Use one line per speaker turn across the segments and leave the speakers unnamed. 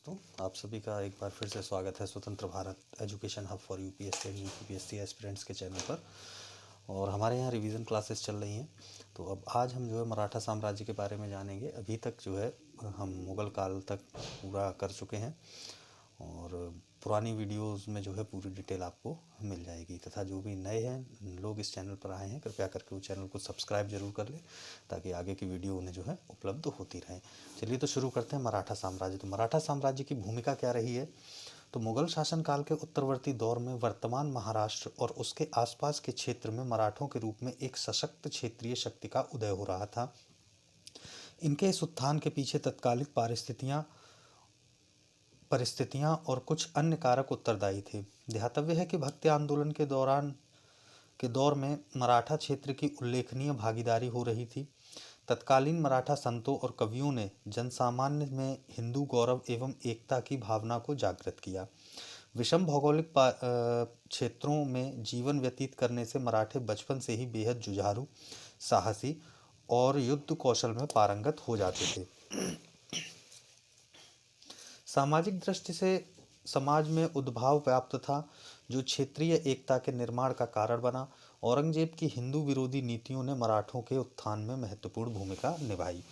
दोस्तों, आप सभी का एक बार फिर से स्वागत है स्वतंत्र Bharat education hub for UPSC and UPPSC aspirants के चैनल पर। और हमारे यहाँ रिवीजन क्लासेस चल रही हैं। तो अब आज हम जो है मराठा साम्राज्य के बारे में जानेंगे। अभी तक जो है हम मुग़ल काल तक पूरा कर चुके हैं और पुरानी वीडियोस में जो है पूरी डिटेल आपको मिल जाएगी। तथा जो भी नए हैं लोग इस चैनल पर आए हैं, कृपया करके वो चैनल को सब्सक्राइब जरूर कर लें ताकि आगे की वीडियो उन्हें जो है उपलब्ध होती रहें। चलिए तो शुरू करते हैं मराठा साम्राज्य। तो मराठा साम्राज्य की भूमिका क्या रही है? तो मुगल शासनकाल के उत्तरवर्ती दौर में वर्तमान महाराष्ट्र और उसके आसपास के क्षेत्र में मराठों के रूप में एक सशक्त क्षेत्रीय शक्ति का उदय हो रहा था। इनके इस उत्थान के पीछे तत्कालिक परिस्थितियां और कुछ अन्य कारक उत्तरदायी थे। ध्यातव्य है कि भक्ति आंदोलन के दौर में मराठा क्षेत्र की उल्लेखनीय भागीदारी हो रही थी। तत्कालीन मराठा संतों और कवियों ने जनसामान्य में हिंदू गौरव एवं एकता की भावना को जागृत किया। विषम भौगोलिक क्षेत्रों में जीवन व्यतीत करने से मराठे बचपन से ही बेहद जुझारू, साहसी और युद्ध कौशल में पारंगत हो जाते थे। सामाजिक दृष्टि से समाज में उद्भाव व्याप्त था, जो क्षेत्रीय एकता के निर्माण का कारण बना। औरंगजेब की हिंदू विरोधी नीतियों ने मराठों के उत्थान में महत्वपूर्ण भूमिका निभाई।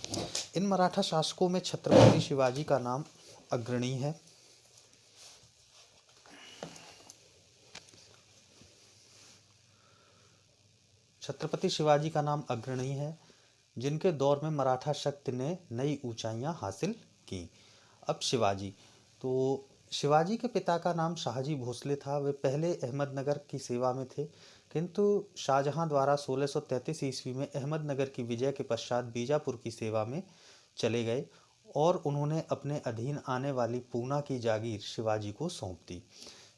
इन मराठा शासकों में छत्रपति शिवाजी का नाम अग्रणी है। छत्रपति शिवाजी का नाम अग्रणी है, जिनके दौर में मराठा शक्ति ने नई ऊंचाइयां हासिल की। अब शिवाजी के पिता का नाम शाहजी भोसले था। वे पहले अहमदनगर की सेवा में थे, किंतु शाहजहां द्वारा 1633 ईस्वी में अहमदनगर की विजय के पश्चात बीजापुर की सेवा में चले गए और उन्होंने अपने अधीन आने वाली पूना की जागीर शिवाजी को सौंप दी।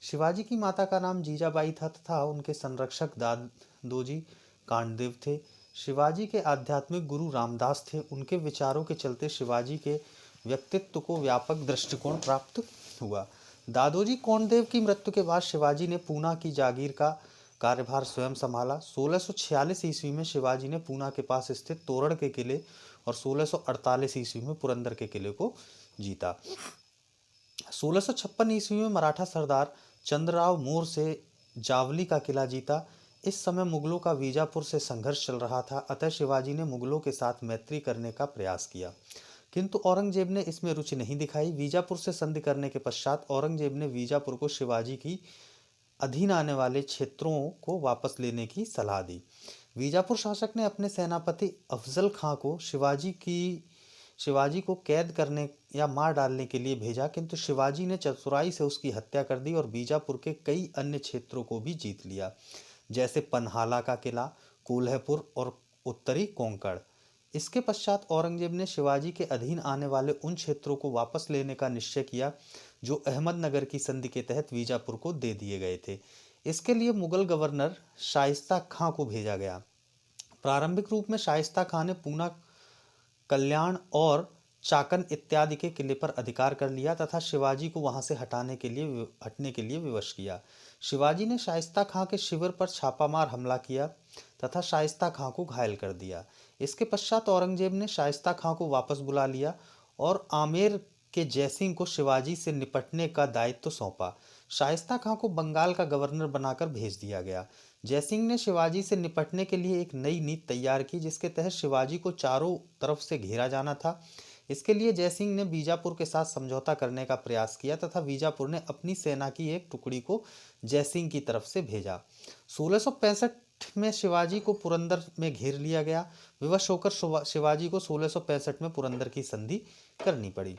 शिवाजी की माता का नाम जीजाबाई था तथा उनके संरक्षक दादोजी कांडदेव थे। शिवाजी के आध्यात्मिक गुरु रामदास थे। उनके विचारों के चलते शिवाजी के व्यक्तित्व को व्यापक दृष्टिकोण प्राप्त हुआ। दादोजी कोंडदेव की मृत्यु के बाद शिवाजी ने पूना की जागीर का कार्यभार स्वयं संभाला। 1646 ईस्वी में शिवाजी ने पूना के पास स्थित तोरण के किले और 1648 ईस्वी में पुरंदर के किले को जीता। 1656 ईस्वी में मराठा सरदार चंद्रराव मोर से जावली का किला जीता। इस समय मुगलों का बीजापुर से संघर्ष चल रहा था, अतः शिवाजी ने मुगलों के साथ मैत्री करने का प्रयास किया, किंतु औरंगजेब ने इसमें रुचि नहीं दिखाई। बीजापुर से संधि करने के पश्चात औरंगजेब ने बीजापुर को शिवाजी की अधीन आने वाले क्षेत्रों को वापस लेने की सलाह दी। बीजापुर शासक ने अपने सेनापति अफजल खां को शिवाजी को कैद करने या मार डालने के लिए भेजा, किंतु शिवाजी ने चतुराई से उसकी हत्या कर दी और बीजापुर के कई अन्य क्षेत्रों को भी जीत लिया, जैसे पन्हाला का किला, कोल्हापुर और उत्तरी कोंकण। इसके पश्चात औरंगजेब ने शिवाजी के अधीन आने वाले उन क्षेत्रों को वापस लेने का निश्चय किया जो अहमदनगर की संधि के तहत बीजापुर को दे दिए गए थे। इसके लिए मुगल गवर्नर शाइस्ता खां को भेजा गया। प्रारंभिक रूप में शाइस्ता खां ने पूना, कल्याण और चाकन इत्यादि के किले पर अधिकार कर लिया तथा शिवाजी को वहां से हटने के लिए विवश किया। शिवाजी ने शाइस्ता खां के शिविर पर छापामार हमला किया तथा शाइस्ता खां को घायल कर दिया। इसके पश्चात औरंगजेब ने शाइस्ता खां को वापस बुला लिया और आमेर के जयसिंह को शिवाजी से निपटने का दायित्व सौंपा। शाइस्ता खां को बंगाल का गवर्नर बनाकर भेज दिया गया। जयसिंह ने शिवाजी से निपटने के लिए एक नई नीति तैयार की, जिसके तहत शिवाजी को चारों तरफ से घेरा जाना था। इसके लिए जयसिंह ने बीजापुर के साथ समझौता करने का प्रयास किया तथा बीजापुर ने अपनी सेना की एक टुकड़ी को जयसिंह की तरफ से भेजा। 1665 में शिवाजी को पुरंदर में घेर लिया गया। विवश होकर शिवाजी को 1665 में पुरंदर की संधि करनी पड़ी।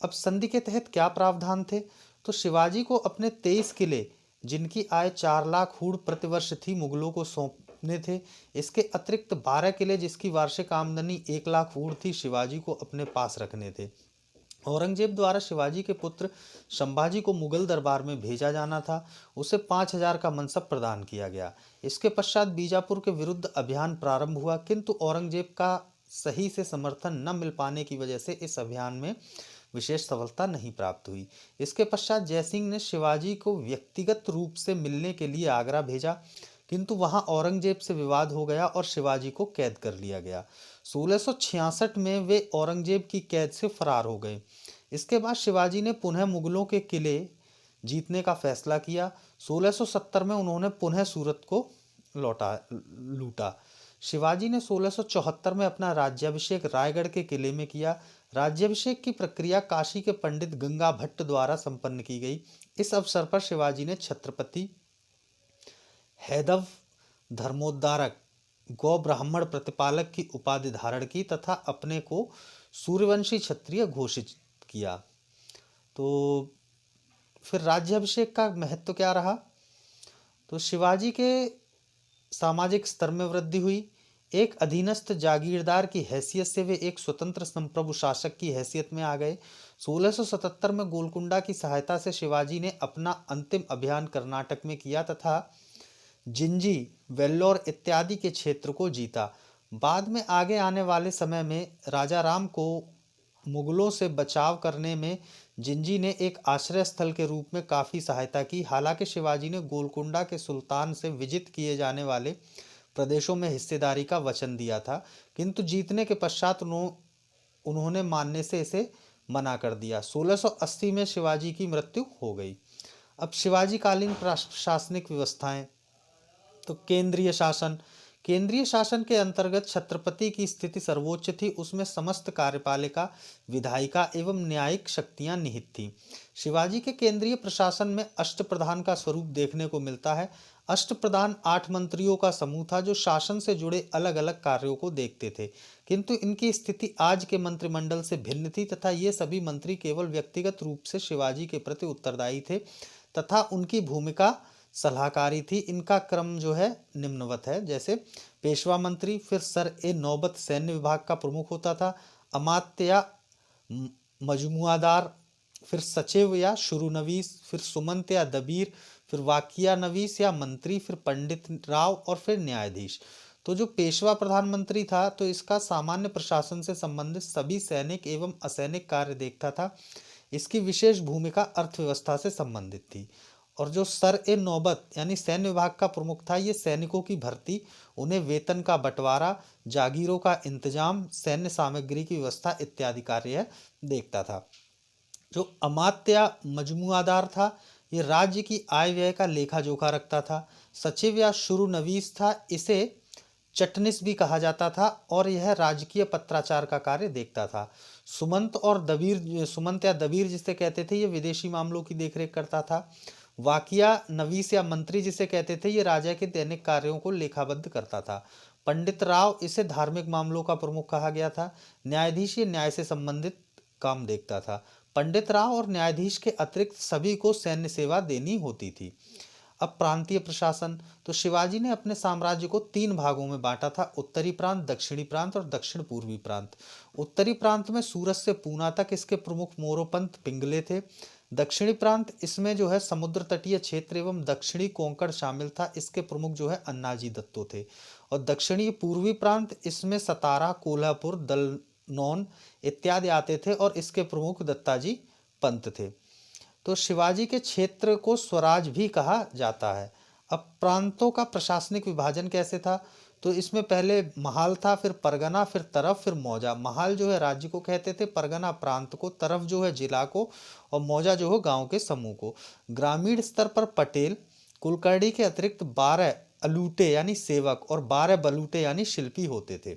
अब संधि के तहत क्या प्रावधान थे? तो शिवाजी को अपने 23 किले, जिनकी आय 4 लाख हूड़ प्रतिवर्ष थी, मुगलों को सौंपने थे। इसके अतिरिक्त 12 किले, जिसकी वार्षिक आमदनी 1 लाख हूड़ थी, शिवाजी को अपने पास रखने थे। औरंगजेब द्वारा शिवाजी के पुत्र संभाजी को मुगल दरबार में भेजा जाना था। उसे 5000 का मनसब प्रदान किया गया। इसके पश्चात बीजापुर के विरुद्ध अभियान प्रारंभ हुआ, किंतु औरंगजेब का सही से समर्थन न मिल पाने की वजह से इस अभियान में विशेष सफलता नहीं प्राप्त हुई। इसके पश्चात जयसिंह ने शिवाजी को व्यक्तिगत रूप से मिलने के लिए आगरा भेजा, किंतु वहां औरंगजेब से विवाद हो गया और शिवाजी को कैद कर लिया गया। 1666 में वे औरंगजेब की कैद से फरार हो गए। इसके बाद शिवाजी ने पुनः मुगलों के किले जीतने का फैसला किया। 1670 में उन्होंने पुनः सूरत को लूटा। शिवाजी ने 1674 में अपना राज्याभिषेक रायगढ़ के किले में किया। राज्याभिषेक की प्रक्रिया काशी के पंडित गंगा भट्ट द्वारा संपन्न की गई। इस अवसर पर शिवाजी ने छत्रपति, हैदव, धर्मोद्धारक, गौ ब्राह्मण प्रतिपालक की उपाधि धारण की तथा अपने को सूर्यवंशी क्षत्रिय घोषित किया। तो फिर राज्याभिषेक का महत्व क्या रहा? तो शिवाजी के सामाजिक स्तर में वृद्धि हुई। एक अधीनस्थ जागीरदार की हैसियत से वे एक स्वतंत्र संप्रभु शासक की हैसियत में आ गए। 1677 में गोलकुंडा की सहायता से शिवाजी ने अपना अंतिम अभियान कर्नाटक में किया तथा जिंजी, वेल्लोर इत्यादि के क्षेत्र को जीता। बाद में आगे आने वाले समय में राजा राम को मुगलों से बचाव करने में जिंजी ने एक आश्रय स्थल के रूप में काफ़ी सहायता की। हालांकि शिवाजी ने गोलकुंडा के सुल्तान से विजित किए जाने वाले प्रदेशों में हिस्सेदारी का वचन दिया था, किंतु जीतने के पश्चात उन्होंने मानने से इसे मना कर दिया। 1680 में शिवाजी की मृत्यु हो गई। अब शिवाजी कालीन प्रशासनिक व्यवस्थाएं। तो केंद्रीय शासन के अंतर्गत छत्रपति की स्थिति सर्वोच्च थी। उसमें समस्त कार्यपालिका, विधायिका एवं न्यायिक शक्तियां निहित थीं। शिवाजी के केंद्रीय प्रशासन में अष्टप्रधान का स्वरूप देखने को मिलता है। अष्टप्रधान 8 मंत्रियों का समूह था जो शासन से जुड़े अलग अलग कार्यों को देखते थे, किंतु इनकी स्थिति आज के मंत्रिमंडल से भिन्न थी तथा ये सभी मंत्री केवल व्यक्तिगत रूप से शिवाजी के प्रति उत्तरदायी थे तथा उनकी भूमिका सलाहकारी थी। इनका क्रम जो है निम्नवत है, जैसे पेशवा मंत्री, फिर सर ए नौबत सैन्य विभाग का प्रमुख होता था, अमात्य या मजमुआदार, फिर सचिव या शुरूनवीस, फिर सुमंत या दबीर, फिर वाकिया नवीस या मंत्री, फिर पंडित राव और फिर न्यायाधीश। तो जो पेशवा प्रधानमंत्री था तो इसका सामान्य प्रशासन से संबंधित सभी सैनिक एवं असैनिक कार्य देखता था। इसकी विशेष भूमिका अर्थव्यवस्था से संबंधित थी। और जो सर ए नौबत यानी सैन्य विभाग का प्रमुख था, ये सैनिकों की भर्ती, उन्हें वेतन का बंटवारा, जागीरों का इंतजाम, सैन्य सामग्री की व्यवस्था इत्यादि कार्य देखता था। जो अमात्य या मजमुआदार था, ये राज्य की आय व्यय का लेखा जोखा रखता था। सचिव या शुरूनवीस था, इसे चटनिस भी कहा जाता था और यह राजकीय पत्राचार का कार्य देखता था। सुमंत या दबीर जिसे कहते थे, ये विदेशी मामलों की देखरेख करता था। वाकिया नवीस या मंत्री जिसे कहते थे, ये राजा के दैनिक कार्यों को लेखाबद्ध करता था। पंडित राव, इसे धार्मिक मामलों का प्रमुख कहा गया था। न्यायाधीश, ये न्याय से संबंधित काम देखता था। पंडित राव और न्यायाधीश के अतिरिक्त सभी को सैन्य सेवा देनी होती थी। अब प्रांतीय प्रशासन। तो शिवाजी ने अपने साम्राज्य को 3 भागों में बांटा था, उत्तरी प्रांत, दक्षिणी प्रांत और दक्षिण पूर्वी प्रांत। उत्तरी प्रांत में सूरत से पूना तक इसके प्रमुख मोरोपंत पिंगले थे। दक्षिणी प्रांत, इसमें जो है समुद्र तटीय क्षेत्र एवं दक्षिणी कोंकण शामिल था, इसके प्रमुख जो है अन्नाजी दत्तो थे। और दक्षिणी पूर्वी प्रांत, इसमें सतारा, कोल्हापुर, दलनौन इत्यादि आते थे और इसके प्रमुख दत्ताजी पंत थे। तो शिवाजी के क्षेत्र को स्वराज भी कहा जाता है। अब प्रांतों का प्रशासनिक विभाजन कैसे था? तो इसमें पहले महाल था, फिर परगना, फिर तरफ, फिर मौजा। महाल जो है राज्य को कहते थे, परगना प्रांत को, तरफ जो है जिला को और मौजा जो है गांव के समूह को। ग्रामीण स्तर पर पटेल, कुलकर्णी के अतिरिक्त 12 अलूटे यानी सेवक और 12 बलूटे यानी शिल्पी होते थे।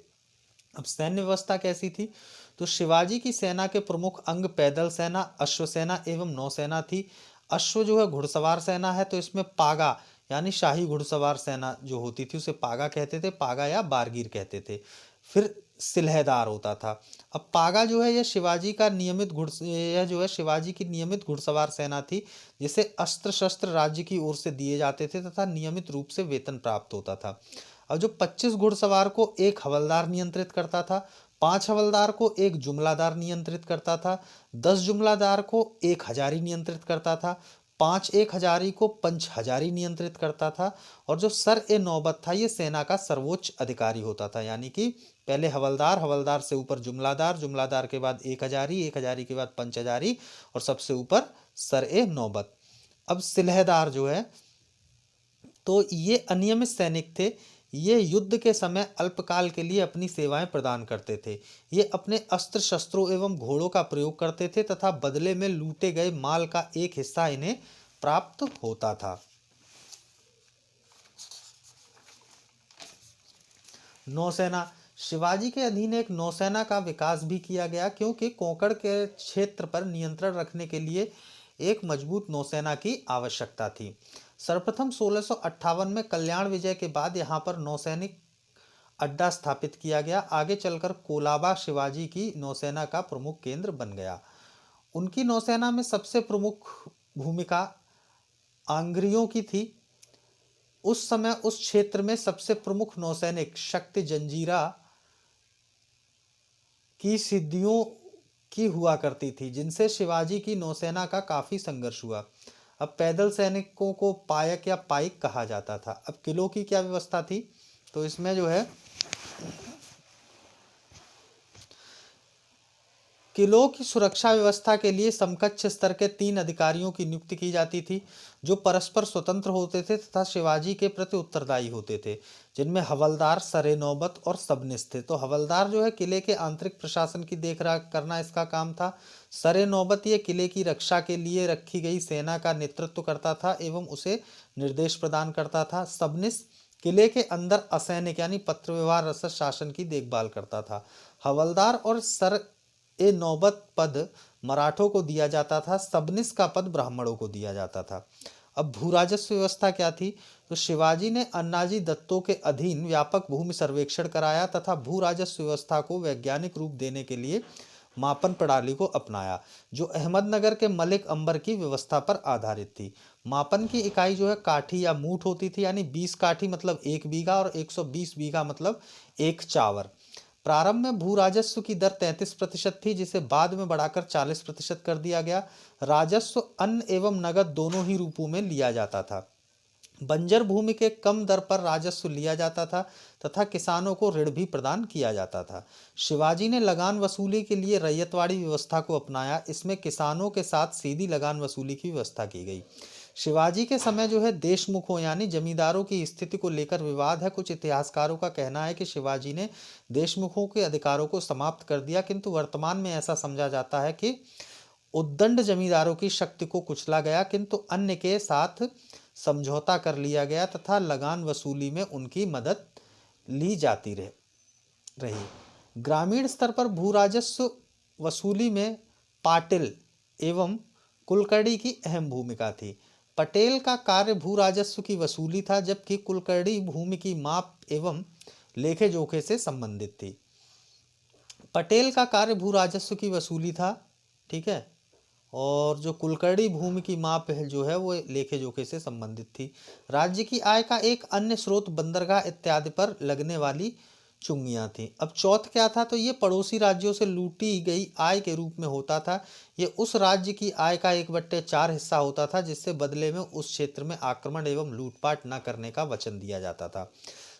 अब सैन्य व्यवस्था कैसी थी? तो शिवाजी की सेना के प्रमुख अंग पैदल सेना, अश्व सेना एवं नौसेना थी। अश्व जो है घुड़सवार सेना है, तो इसमें पागा यानी शाही घुड़सवार सेना जो होती थी उसे पागा कहते थे, पागा या बारगीर कहते थे। फिर सिलहदार होता था। अब पागा जो है यह जो है शिवाजी की नियमित घुड़सवार सेना थी, जिसे अस्त्र शस्त्र राज्य की ओर से दिए जाते थे तथा नियमित रूप से वेतन प्राप्त होता था। अब जो 25 घुड़सवार को एक हवलदार नियंत्रित करता था, 5 हवलदार को एक जुमलादार नियंत्रित करता था, 10 जुमलादार को एक हजारी नियंत्रित करता था, 5 एक हजारी को पंच हजारी नियंत्रित करता था। और जो सर ए नौबत था, ये सेना का सर्वोच्च अधिकारी होता था, यानी कि पहले हवलदार, हवलदार से ऊपर जुमलादार, जुमलादार के बाद एक हजारी, एक हजारी के बाद पंच हजारी और सबसे ऊपर सर ए नौबत। अब सिलहदार जो है तो ये अनियमित सैनिक थे, ये युद्ध के समय अल्पकाल के लिए अपनी सेवाएं प्रदान करते थे। ये अपने अस्त्र शस्त्रों एवं घोड़ों का प्रयोग करते थे तथा बदले में लूटे गए माल का एक हिस्सा इन्हें प्राप्त होता था। नौसेना। शिवाजी के अधीन एक नौसेना का विकास भी किया गया, क्योंकि कोंकण के क्षेत्र पर नियंत्रण रखने के लिए एक मजबूत नौसेना की आवश्यकता थी। सर्वप्रथम 1658 में कल्याण विजय के बाद यहाँ पर नौसैनिक अड्डा स्थापित किया गया। आगे चलकर कोलाबा शिवाजी की नौसेना का प्रमुख केंद्र बन गया। उनकी नौसेना में सबसे प्रमुख भूमिका आंग्रियों की थी। उस समय उस क्षेत्र में सबसे प्रमुख नौसैनिक शक्ति जंजीरा की सिद्धियों की हुआ करती थी, जिनसे शिवाजी की नौसेना का काफी संघर्ष हुआ। अब पैदल सैनिकों को पायक या पाइक कहा जाता था। अब किलों की क्या व्यवस्था थी, तो इसमें जो है किलों की सुरक्षा व्यवस्था के लिए समकक्ष स्तर के 3 अधिकारियों की नियुक्ति की जाती थी, जो परस्पर स्वतंत्र होते थे तथा शिवाजी के प्रति उत्तरदायी होते थे, जिनमें हवलदार, सरे नौबत और सबनिस थे। तो हवलदार जो है किले के आंतरिक प्रशासन की देखरेख करना इसका काम था। सरे नौबत ये किले की रक्षा के लिए रखी गई सेना का नेतृत्व करता था एवं उसे निर्देश प्रदान करता था। सबनिस किले के अंदर असैनिक यानी पत्र व्यवहार रसद शासन की देखभाल करता था। हवलदार और सर ए नौबत पद मराठों को दिया जाता था, सबनिस का पद ब्राह्मणों को दिया जाता था। अब भू राजस्व व्यवस्था क्या थी, तो शिवाजी ने अन्नाजी दत्तों के अधीन व्यापक भूमि सर्वेक्षण कराया तथा भू राजस्व व्यवस्था को वैज्ञानिक रूप देने के लिए मापन प्रणाली को अपनाया, जो अहमदनगर के मलिक अंबर की व्यवस्था पर आधारित थी। मापन की इकाई जो है काठी या मूठ होती थी, यानी 20 काठी मतलब 1 बीघा और 120 बीघा मतलब 1 चावर। प्रारंभ में भू राजस्व की दर 33% थी, जिसे बाद में बढ़ाकर 40% कर दिया गया। राजस्व अन्न एवं नगद दोनों ही रूपों में लिया जाता था। बंजर भूमि के कम दर पर राजस्व लिया जाता था तथा किसानों को ऋण भी प्रदान किया जाता था। शिवाजी ने लगान वसूली के लिए रैयतवाड़ी व्यवस्था को अपनाया। इसमें किसानों के साथ सीधी लगान वसूली की व्यवस्था की गई। शिवाजी के समय जो है देशमुखों यानी जमींदारों की स्थिति को लेकर विवाद है। कुछ इतिहासकारों का कहना है कि शिवाजी ने देशमुखों के अधिकारों को समाप्त कर दिया, किंतु वर्तमान में ऐसा समझा जाता है कि उद्दंड जमींदारों की शक्ति को कुचला गया, किंतु अन्य के साथ समझौता कर लिया गया तथा लगान वसूली में उनकी मदद ली जाती रही। ग्रामीण स्तर पर भू राजस्व वसूली में पाटिल एवं कुलकर्णी की अहम भूमिका थी। पटेल का कार्य भू राजस्व की वसूली था, जबकि कुलकर्णी भूमि की माप एवं लेखे जोखे से संबंधित थी। पटेल का कार्य भू राजस्व की वसूली था, ठीक है, और जो कुलकर्णी भूमि की माप है जो है वो लेखे जोखे से संबंधित थी। राज्य की आय का एक अन्य स्रोत बंदरगाह इत्यादि पर लगने वाली चुंगियां थी। अब चौथ क्या था, तो ये पड़ोसी राज्यों से लूटी गई आय के रूप में होता था। ये उस राज्य की आय का 1/4 हिस्सा होता था, जिससे बदले में उस क्षेत्र में आक्रमण एवं लूटपाट न करने का वचन दिया जाता था।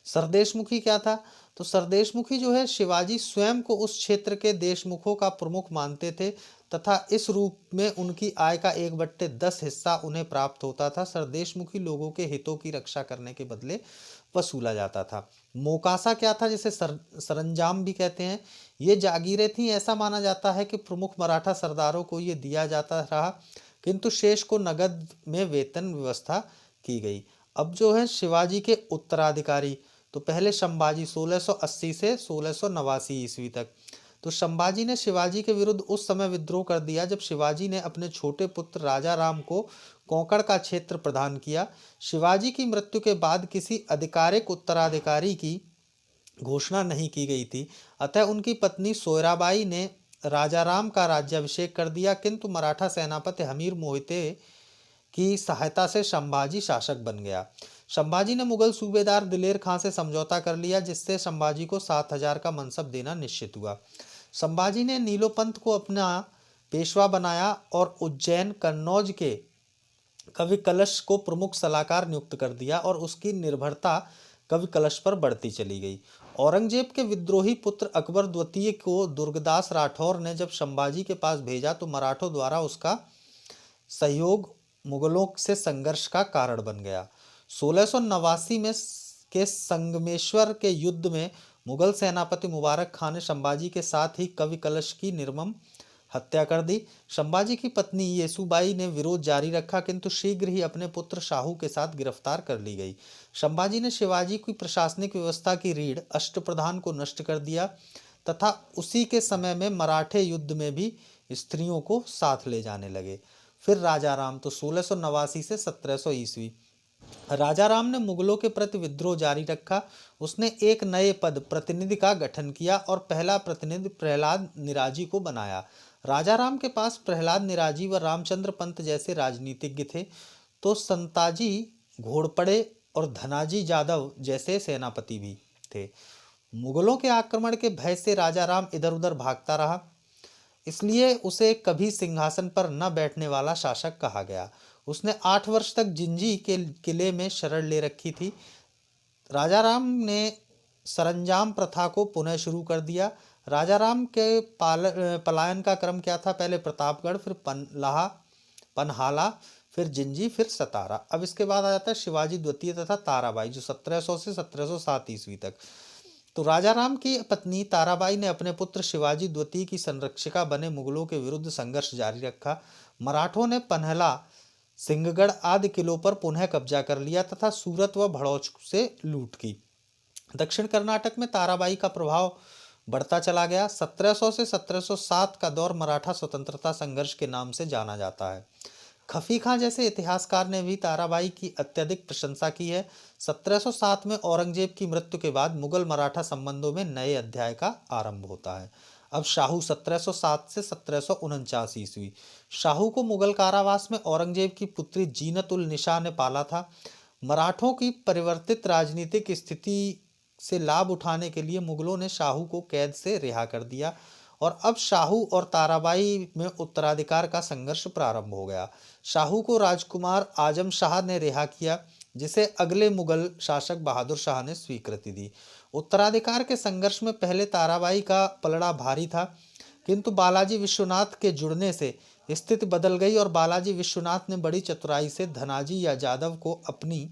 सरदेशमुखी क्या था, तो सरदेशमुखी जो है शिवाजी स्वयं को उस क्षेत्र के देशमुखों का प्रमुख मानते थे तथा इस रूप में उनकी आय का 1/10 हिस्सा उन्हें प्राप्त होता था। सरदेशमुखी लोगों के हितों की रक्षा करने के बदले वसूला जाता था। मोकासा क्या था, जिसे सरंजाम भी कहते हैं, ये जागीरें थी। ऐसा माना जाता है कि प्रमुख मराठा सरदारों को ये दिया जाता रहा, किंतु शेष को नगद में वेतन व्यवस्था की गई। अब जो है शिवाजी के उत्तराधिकारी, तो पहले संभाजी 1680 से 1689 ईस्वी तक। तो संभाजी ने शिवाजी के विरुद्ध उस समय विद्रोह कर दिया जब शिवाजी ने अपने छोटे पुत्र राजा राम को कोंकण का क्षेत्र प्रदान किया। शिवाजी की मृत्यु के बाद किसी आधिकारिक उत्तराधिकारी की घोषणा नहीं की गई थी, अतः उनकी पत्नी सोयराबाई ने राजा राम का राज्याभिषेक कर दिया, किंतु मराठा सेनापति हमीर मोहिते की सहायता से संभाजी शासक बन गया। संभाजी ने मुगल सूबेदार दिलेर खां से समझौता कर लिया, जिससे संभाजी को 7000 का मनसब देना निश्चित हुआ। संभाजी ने नीलोपंत को अपना पेशवा बनाया और उज्जैन कन्नौज के कवि कलश को प्रमुख सलाहकार नियुक्त कर दिया और उसकी निर्भरता कवि कलश पर बढ़ती चली गई। औरंगजेब के विद्रोही पुत्र अकबर द्वितीय को दुर्गदास राठौर ने जब संभाजी के पास भेजा तो मराठों द्वारा उसका सहयोग मुगलों से संघर्ष का कारण बन गया। 1689 में के संगमेश्वर के युद्ध में मुगल सेनापति मुबारक खान ने संभाजी के साथ ही कवि कलश की निर्मम हत्या कर दी। संभाजी की पत्नी येसुबाई ने विरोध जारी रखा, किंतु शीघ्र ही अपने पुत्र शाहू के साथ गिरफ्तार कर ली गई। संभाजी ने शिवाजी की प्रशासनिक व्यवस्था की रीढ़ अष्टप्रधान को नष्ट कर दिया तथा उसी के समय में मराठे युद्ध में भी स्त्रियों को साथ ले जाने लगे। फिर राजा राम, तो 1689 से 1700 ईस्वी। राजा राम ने मुगलों के प्रति विद्रोह जारी रखा। उसने एक नए पद प्रतिनिधि का गठन किया और पहला प्रतिनिधि प्रहलाद निराजी को बनाया। राजा राम के पास प्रहलाद निराजी व रामचंद्र पंत जैसे राजनीतिज्ञ थे, तो संताजी घोड़पड़े और धनाजी जादव जैसे सेनापति भी थे। मुगलों के आक्रमण के भय से राजा राम इधर उधर भागता रहा, इसलिए उसे कभी सिंहासन पर न बैठने वाला शासक कहा गया। उसने 8 वर्ष तक जिंजी के किले में शरण ले रखी थी। राजा राम ने सरंजाम प्रथा को पुनः शुरू कर दिया। राजा राम के पलायन का क्रम क्या था? पहले प्रतापगढ़, फिर पनहाला, फिर जिंजी, फिर सतारा। अब इसके बाद आ जाता है शिवाजी द्वितीय तथा ताराबाई, जो 1700 से 1707 ईस्वी तक। तो राजा राम की पत्नी ताराबाई ने अपने पुत्र शिवाजी द्वितीय की संरक्षिका बने मुगलों के विरुद्ध संघर्ष जारी रखा। मराठों ने पन्हला, सिंहगढ़ आदि किलों पर पुनः कब्जा कर लिया तथा सूरत व भड़ौच से लूट की। दक्षिण कर्नाटक में ताराबाई का प्रभाव बढ़ता चला गया। 1700 से 1707 का दौर मराठा स्वतंत्रता संघर्ष के नाम से जाना जाता है। खफी खां जैसे इतिहासकार ने भी ताराबाई की अत्यधिक प्रशंसा की है। 1707 में औरंगजेब की मृत्यु के बाद मुगल मराठा संबंधों में नए अध्याय का आरंभ होता है। अब शाहू 1707 से 1749 ईस्वी। शाहू को मुगल कारावास में औरंगजेब की पुत्री जीनत उल निशा ने पाला था। मराठों की परिवर्तित राजनीतिक स्थिति से लाभ उठाने के लिए मुगलों ने शाहू को कैद से रिहा कर दिया और अब शाहू और ताराबाई में उत्तराधिकार का संघर्ष प्रारंभ हो गया। शाहू को राजकुमार आजम शाह ने रिहा किया, जिसे अगले मुगल शासक बहादुर शाह ने स्वीकृति दी। उत्तराधिकार के संघर्ष में पहले ताराबाई का पलड़ा भारी था, किंतु बालाजी विश्वनाथ के जुड़ने से स्थिति बदल गई और बालाजी विश्वनाथ ने बड़ी चतुराई से धनाजी या जादव को अपनी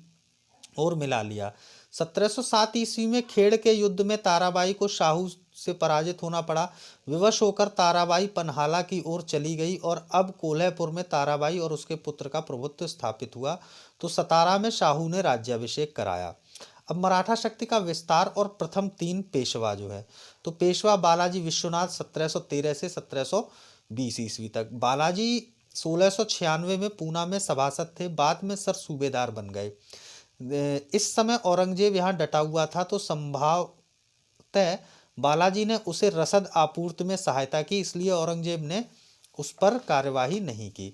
ओर मिला लिया। 1707 ईस्वी में खेड़ के युद्ध में ताराबाई को शाहू से पराजित होना पड़ा। विवश होकर ताराबाई पन्हाला की ओर चली गई और अब कोल्हापुर में ताराबाई और उसके पुत्र का प्रभुत्व स्थापित हुआ, तो सतारा में शाहू ने राज्याभिषेक कराया। अब मराठा शक्ति का विस्तार और प्रथम 3 पेशवा जो है, तो पेशवा बालाजी विश्वनाथ 1713 से 1720 ईस्वी तक। बालाजी 1696 में पूना में सभासद थे, बाद में सर सूबेदार बन गए। इस समय औरंगजेब यहाँ डटा हुआ था, तो संभवतः बालाजी ने उसे रसद आपूर्ति में सहायता की, इसलिए औरंगजेब ने उस पर कार्यवाही नहीं की।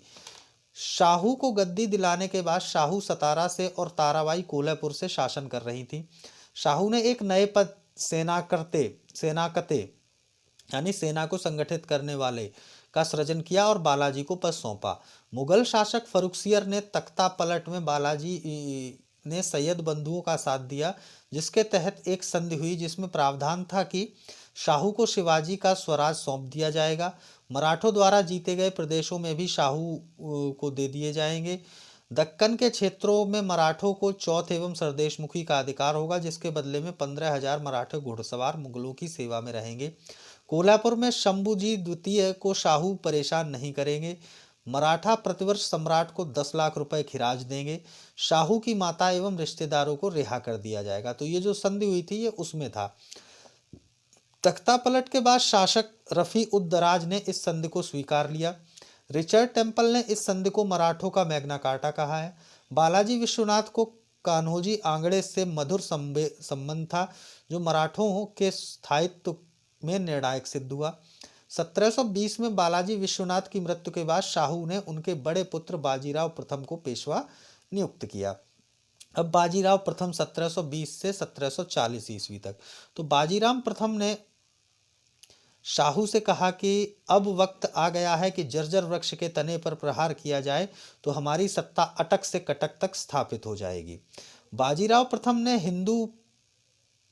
शाहू को गद्दी दिलाने के बाद शाहू सतारा से और ताराबाई कोल्हापुर से शासन कर रही थी। शाहू ने एक नए पद सेनाकते यानी सेना को संगठित करने वाले का सृजन किया और बालाजी को पद सौंपा। मुगल शासक फर्रुखसियर ने तख्ता पलट में बालाजी ने सैयद बंधुओं का साथ दिया, जिसके तहत एक संधि हुई जिसमें प्रावधान था कि शाहू को शिवाजी का स्वराज सौंप दिया जाएगा। मराठों द्वारा जीते गए प्रदेशों में भी शाहू को दे दिए जाएंगे। दक्कन के क्षेत्रों में मराठों को चौथ एवं सरदेशमुखी का अधिकार होगा, जिसके बदले में 15,000 मराठे घुड़सवार मुगलों की सेवा में रहेंगे। कोल्हापुर में शंभूजी द्वितीय को शाहू परेशान नहीं करेंगे। मराठा प्रतिवर्ष सम्राट को 10 लाख रुपए खिराज देंगे। शाहू की माता एवं रिश्तेदारों को रिहा कर दिया जाएगा। तो ये जो संधि हुई थी ये उसमें था। तख्ता पलट के बाद शासक रफी उद दराज ने इस संधि को स्वीकार लिया। रिचर्ड टेम्पल ने इस संधि को मराठों का मैग्ना कार्टा कहा है। बालाजी विश्वनाथ को कान्होजी आंगड़े से मधुर संबंध था, जो मराठों के स्थायित्व में निर्णायक सिद्ध हुआ। 1720 में बालाजी विश्वनाथ की मृत्यु के बाद शाहू ने उनके बड़े पुत्र बाजीराव प्रथम को पेशवा नियुक्त किया। अब बाजीराव प्रथम 1720 से 1740 ईस्वी तक। तो बाजीराव प्रथम ने शाहू से कहा कि अब वक्त आ गया है कि जर्जर वृक्ष के तने पर प्रहार किया जाए तो हमारी सत्ता अटक से कटक तक स्थापित हो जाएगी। बाजीराव प्रथम ने हिंदू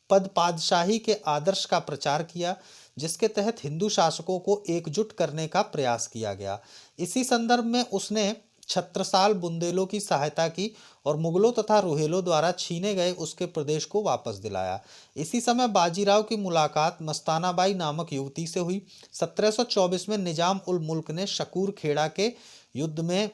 पद पादशाही के आदर्श का प्रचार किया, जिसके तहत हिंदू शासकों को एकजुट करने का प्रयास किया गया। इसी संदर्भ में उसने छत्रसाल बुंदेलों की सहायता की और मुगलों तथा रोहेलों द्वारा छीने गए उसके प्रदेश को वापस दिलाया। इसी समय बाजीराव की मुलाकात मस्ताना बाई नामक युवती से हुई। 1724 में निजाम उल मुल्क ने शकूर खेड़ा के युद्ध में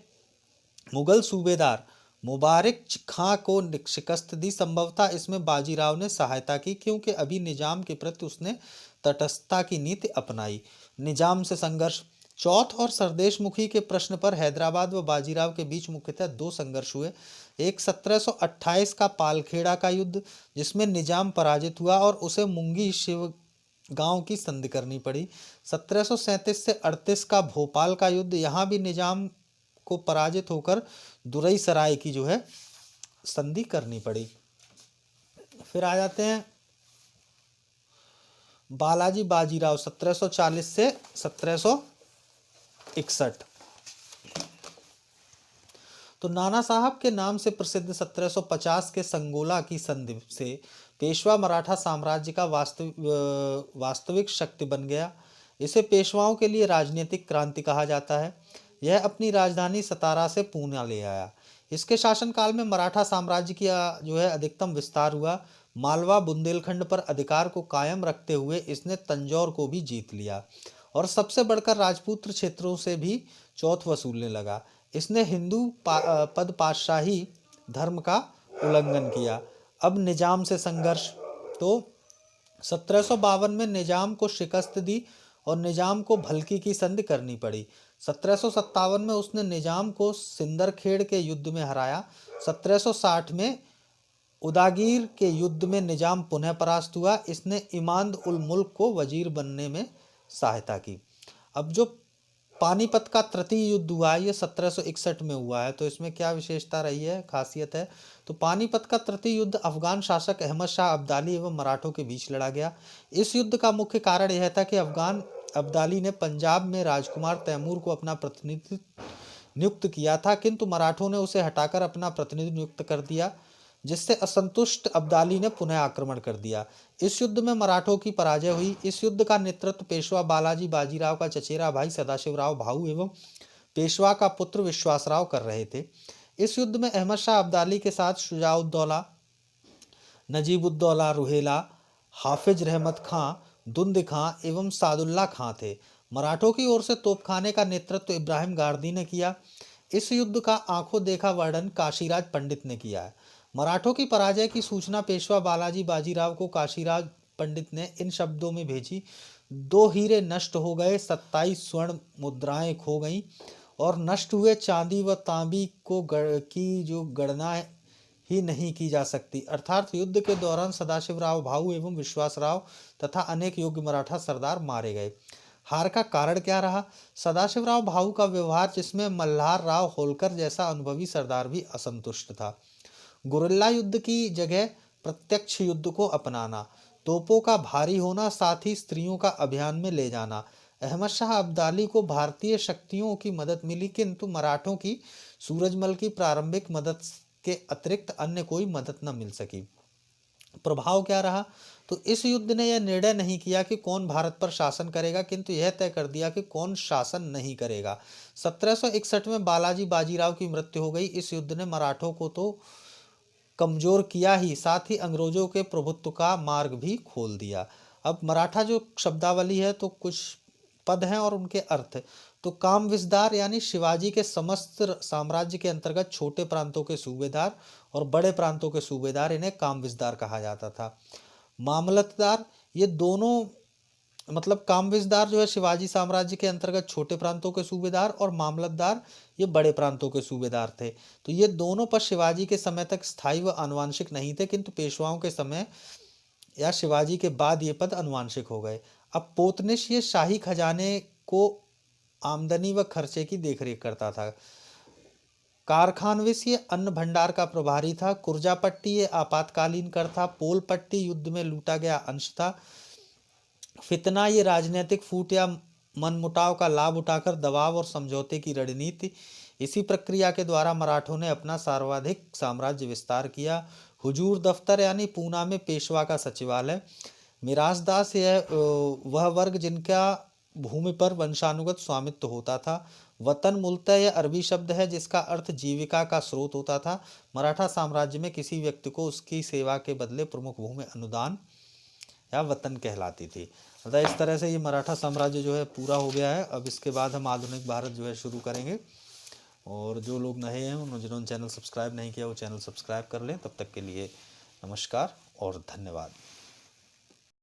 मुगल सूबेदार मुबारक खां को शिकस्त दी। संभवतः इसमें बाजीराव ने सहायता की, क्योंकि अभी निजाम के प्रति उसने तटस्थता की नीति अपनाई। निजाम से संघर्ष। चौथ और सरदेश मुखी के प्रश्न पर हैदराबाद व बाजीराव के बीच मुख्यतः दो संघर्ष हुए। एक 1728 का पालखेड़ा का युद्ध, जिसमें निजाम पराजित हुआ और उसे मुंगी शिव गांव की संधि करनी पड़ी। 1737 से 38 का भोपाल का युद्ध, यहाँ भी निजाम को पराजित होकर दुरई सराय की जो है संधि करनी पड़ी। फिर आ जाते हैं बालाजी बाजीराव 1740 से 1761। तो नाना साहब के नाम से प्रसिद्ध 1750 के संगोला की संधि से पेशवा मराठा साम्राज्य का वास्तविक शक्ति बन गया। इसे पेशवाओं के लिए राजनीतिक क्रांति कहा जाता है। यह अपनी राजधानी सतारा से पूना ले आया। इसके शासनकाल में मराठा साम्राज्य की जो है अधिकतम विस्तार हुआ। मालवा बुंदेलखंड पर अधिकार को कायम रखते हुए इसने तंजौर को भी जीत लिया और सबसे बढ़कर राजपूत क्षेत्रों से भी चौथ वसूलने लगा। इसने हिंदू पद पातशाही धर्म का उल्लंघन किया। अब निजाम से संघर्ष। तो 1752 में निजाम को शिकस्त दी और निजाम को भलकी की संधि करनी पड़ी। 1757 में उसने निजाम को सिंदरखेड़ के युद्ध में हराया। 1760 में उदागीर के युद्ध में निजाम पुनः परास्त हुआ। इसने इमाद उल मुल्क को वजीर बनने में सहायता की। अब जो पानीपत का तृतीय युद्ध हुआ है, ये 1761 में हुआ है। तो इसमें क्या विशेषता रही है, खासियत है, तो पानीपत का तृतीय युद्ध अफगान शासक अहमद शाह अब्दाली एवं मराठों के बीच लड़ा गया। इस युद्ध का मुख्य कारण यह था कि अफगान अब्दाली ने पंजाब में राजकुमार तैमूर को अपना प्रतिनिधि नियुक्त किया था, किंतु मराठों ने उसे हटाकर अपना प्रतिनिधि नियुक्त कर दिया, जिससे असंतुष्ट अब्दाली ने पुनः आक्रमण कर दिया। इस युद्ध में मराठों की पराजय हुई। इस युद्ध का नेतृत्व पेशवा बालाजी बाजीराव का चचेरा भाई सदाशिवराव भाऊ एवं पेशवा का पुत्र विश्वासराव कर रहे थे। इस युद्ध में अहमद शाह अब्दाली के साथ शुजाउद्दौला, नजीबुद्दौला रुहेला, हाफिज रहमत खां, दुंद खां एवं सादुल्ला खां थे। मराठों की ओर से तोपखाने का नेतृत्व इब्राहिम गारदी ने किया। इस युद्ध का आंखों देखा वर्णन काशीराज पंडित ने किया है। मराठों की पराजय की सूचना पेशवा बालाजी बाजीराव को काशीराज पंडित ने इन शब्दों में भेजी: 2 हीरे नष्ट हो गए, 27 स्वर्ण मुद्राएं खो गईं और नष्ट हुए चांदी व तांबी की जो गणना ही नहीं की जा सकती। अर्थात युद्ध के दौरान सदाशिवराव भाऊ एवं विश्वासराव तथा अनेक योग्य मराठा सरदार मारे गए। हार का कारण क्या रहा? सदाशिवराव भाऊ का व्यवहार, जिसमें मल्हार राव होलकर जैसा अनुभवी सरदार भी असंतुष्ट था। गुरिल्ला युद्ध की जगह प्रत्यक्ष युद्ध को अपनाना, तोपों का भारी होना, साथ ही स्त्रियों का अभियान में ले जाना। अहमद शाह अब्दाली को भारतीय शक्तियों की मदद मिली, किंतु मराठों की सूरजमल की प्रारंभिक मदद के अतिरिक्त अन्य कोई मदद न मिल सकी। प्रभाव क्या रहा? तो इस युद्ध ने यह निर्णय नहीं किया कि कौन भारत पर शासन करेगा, किंतु यह तय कर दिया कि कौन शासन नहीं करेगा। 1761 में बालाजी बाजीराव की मृत्यु हो गई। इस युद्ध ने मराठों को तो कमजोर किया ही, साथ ही अंग्रेजों के प्रभुत्व का मार्ग भी खोल दिया। अब मराठा जो शब्दावली है, तो कुछ पद हैं और उनके अर्थ। तो काम विस्तार यानी शिवाजी के समस्त साम्राज्य के अंतर्गत छोटे प्रांतों के सूबेदार और बड़े प्रांतों के सूबेदार, इन्हें काम विस्तार कहा जाता था। मामलतदार, ये दोनों मतलब कामविजदार जो है शिवाजी साम्राज्य के अंतर्गत छोटे प्रांतों के सूबेदार और मामलतदार ये बड़े प्रांतों के सूबेदार थे। तो ये दोनों पद शिवाजी के समय तक स्थायी व आनुवंशिक नहीं थे, किंतु पेशवाओं के समय या शिवाजी के बाद ये पद आनुवंशिक हो गए। अब पोतनिश ये शाही खजाने को आमदनी व खर्चे की देखरेख करता था। कारखानविस ये अन्न भंडार का प्रभारी था। कुर्जापट्टी ये आपातकालीन कर था। पोलपट्टी युद्ध में लूटा गया अंश था। फितना ये राजनीतिक फूट या मनमुटाव का लाभ उठाकर दबाव और समझौते की रणनीति। इसी प्रक्रिया के द्वारा मराठों ने अपना सर्वाधिक साम्राज्य विस्तार किया। हुजूर दफ्तर यानी पूना में पेशवा का सचिवालय। मिरासदास यह वह वर्ग जिनका भूमि पर वंशानुगत स्वामित्व होता था। वतन मूलतः यह अरबी शब्द है जिसका अर्थ जीविका का स्रोत होता था। मराठा साम्राज्य में किसी व्यक्ति को उसकी सेवा के बदले प्रमुख भूमि अनुदान या वतन कहलाती थी। अतः इस तरह से ये मराठा साम्राज्य जो है पूरा हो गया है। अब इसके बाद हम आधुनिक भारत जो है शुरू करेंगे। और जो लोग नए हैं जिन्होंने चैनल सब्सक्राइब नहीं किया वो चैनल सब्सक्राइब कर लें। तब तक के लिए नमस्कार और धन्यवाद।